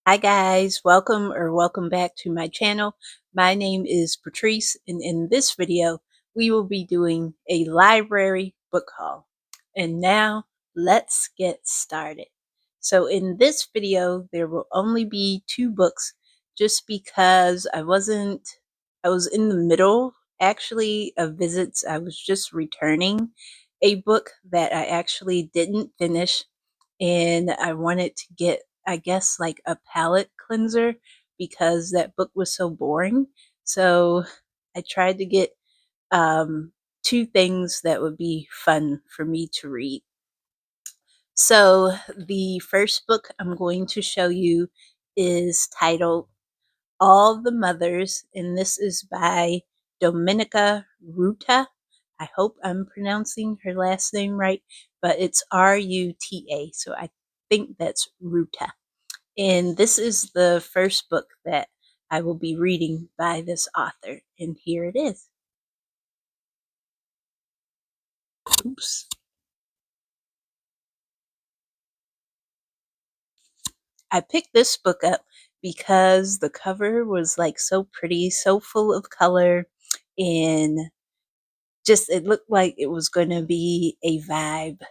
Hi guys, welcome back to my channel. My name is Patrice, and in this video we will be doing a library book haul. And now let's get started. So in this video there will only be two books just because I was in the middle actually of visits. I was just returning a book that I actually didn't finish, and I wanted to get, I guess, like a palate cleanser because that book was so boring. So I tried to get two things that would be fun for me to read. So the first book I'm going to show you is titled All the Mothers, and this is by Domenica Ruta. I hope I'm pronouncing her last name right, but it's Ruta, so I think that's Ruta. And this is the first book that I will be reading by this author, and here it is. Oops. I picked this book up because the cover was like so pretty, so full of color, and just it looked like it was going to be a vibe.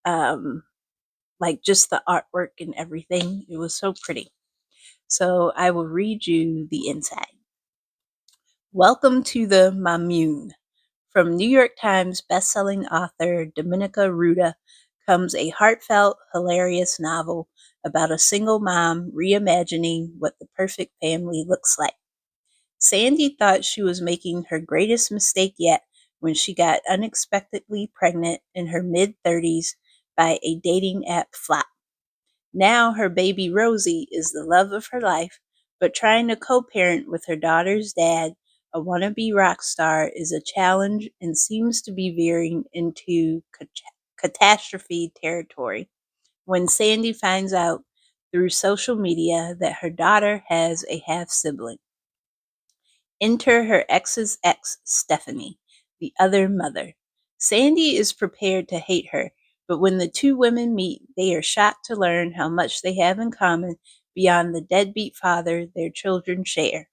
Um, like just the artwork and everything. It was so pretty. So I will read you the inside. Welcome to the Mamoon. From New York Times bestselling author Domenica Ruta comes a heartfelt, hilarious novel about a single mom reimagining what the perfect family looks like. Sandy thought she was making her greatest mistake yet when she got unexpectedly pregnant in her mid-30s by a dating app flop. Now her baby Rosie is the love of her life, but trying to co-parent with her daughter's dad, a wannabe rock star, is a challenge and seems to be veering into catastrophe territory when Sandy finds out through social media that her daughter has a half-sibling. Enter her ex's ex, Stephanie, the other mother. Sandy is prepared to hate her, but when the two women meet, they are shocked to learn how much they have in common beyond the deadbeat father their children share.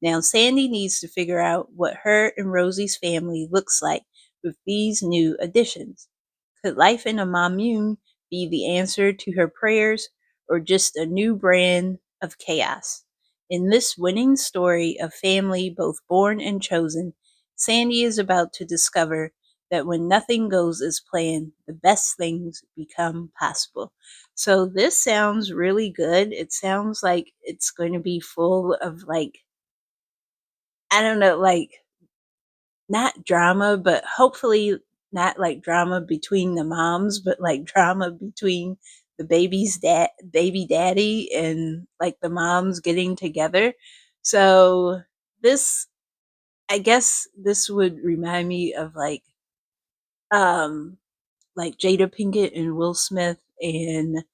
Now, Sandy needs to figure out what her and Rosie's family looks like with these new additions. Could life in a commune be the answer to her prayers, or just a new brand of chaos? In this winning story of family both born and chosen, Sandy is about to discover that when nothing goes as planned, the best things become possible. So this sounds really good. It sounds like it's going to be full of, like, I don't know, like, not drama, but hopefully not like drama between the moms, but like drama between the baby daddy, and like the moms getting together. So this, I guess this would remind me of um like Jada Pinkett and Will Smith and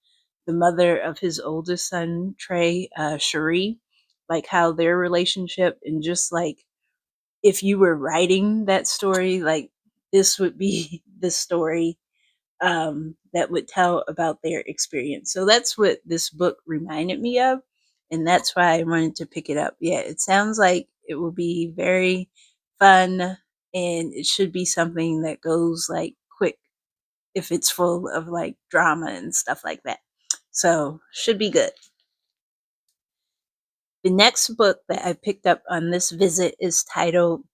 the mother of his oldest son, Trey, Cherie, like how their relationship, and just like if you were writing that story, like this would be the story that would tell about their experience. So that's what this book reminded me of, and that's why I wanted to pick it up. Yeah, it sounds like it will be very fun, and it should be something that goes like quick if it's full of like drama and stuff like that. So should be good. The next book that I picked up on this visit is titled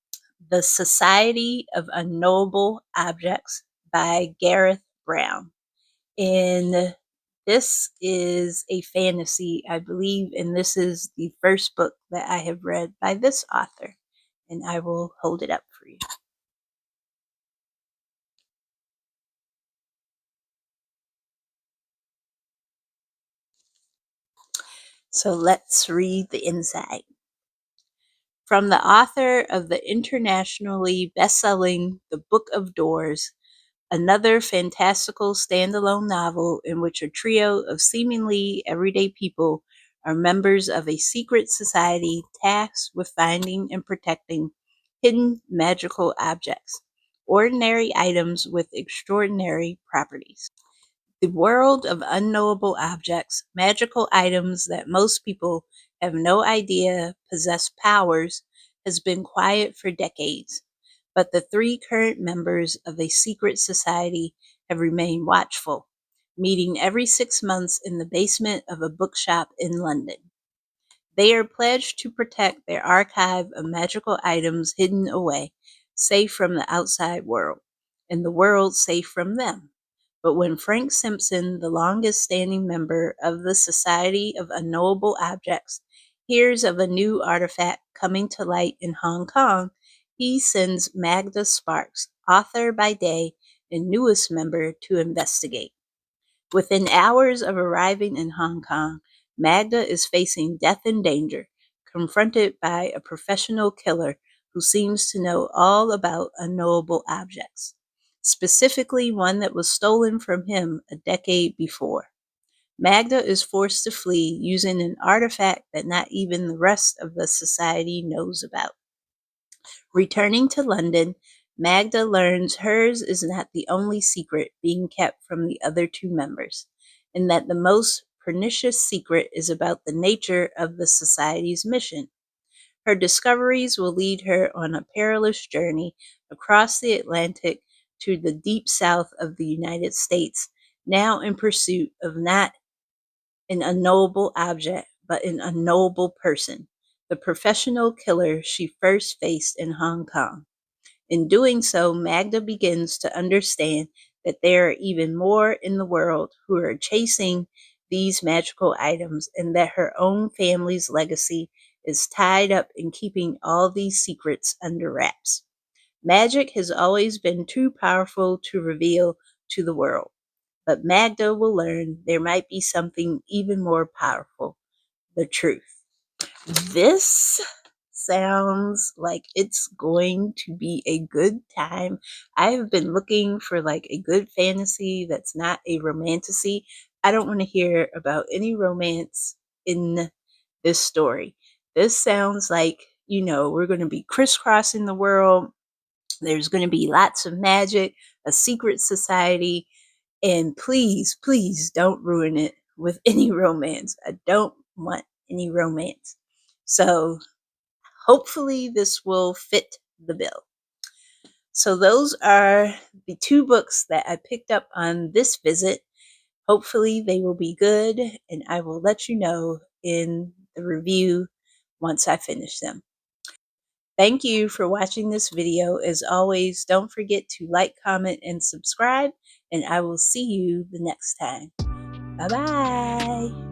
The Society of Unknowable Objects by Gareth Brown. And this is a fantasy, I believe, and this is the first book that I have read by this author. And I will hold it up for you. So let's read the inside. From the author of the internationally best-selling The Book of Doors, another fantastical standalone novel in which a trio of seemingly everyday people are members of a secret society tasked with finding and protecting hidden magical objects, ordinary items with extraordinary properties. The world of unknowable objects, magical items that most people have no idea possess powers, has been quiet for decades. But the three current members of a secret society have remained watchful, meeting every 6 months in the basement of a bookshop in London. They are pledged to protect their archive of magical items hidden away, safe from the outside world, and the world safe from them. But when Frank Simpson, the longest standing member of the Society of Unknowable Objects, hears of a new artifact coming to light in Hong Kong, he sends Magda Sparks, author by day and newest member, to investigate. Within hours of arriving in Hong Kong, Magda is facing death and danger, confronted by a professional killer who seems to know all about unknowable objects, specifically one that was stolen from him a decade before. Magda is forced to flee using an artifact that not even the rest of the society knows about. Returning to London, Magda learns hers is not the only secret being kept from the other two members, and that the most pernicious secret is about the nature of the society's mission. Her discoveries will lead her on a perilous journey across the Atlantic to the deep south of the United States, now in pursuit of not an unknowable object, but an unknowable person, the professional killer she first faced in Hong Kong. In doing so, Magda begins to understand that there are even more in the world who are chasing these magical items, and that her own family's legacy is tied up in keeping all these secrets under wraps. Magic has always been too powerful to reveal to the world, but Magda will learn there might be something even more powerful: the truth. This sounds like it's going to be a good time. I have been looking for like a good fantasy that's not a romantasy. I don't want to hear about any romance in this story. This sounds like, we're going to be crisscrossing the world. There's going to be lots of magic, a secret society, and please, please don't ruin it with any romance. I don't want any romance. So hopefully this will fit the bill. So those are the two books that I picked up on this visit. Hopefully they will be good, and I will let you know in the review once I finish them. Thank you for watching this video. As always, don't forget to like, comment, and subscribe, and I will see you the next time. Bye-bye.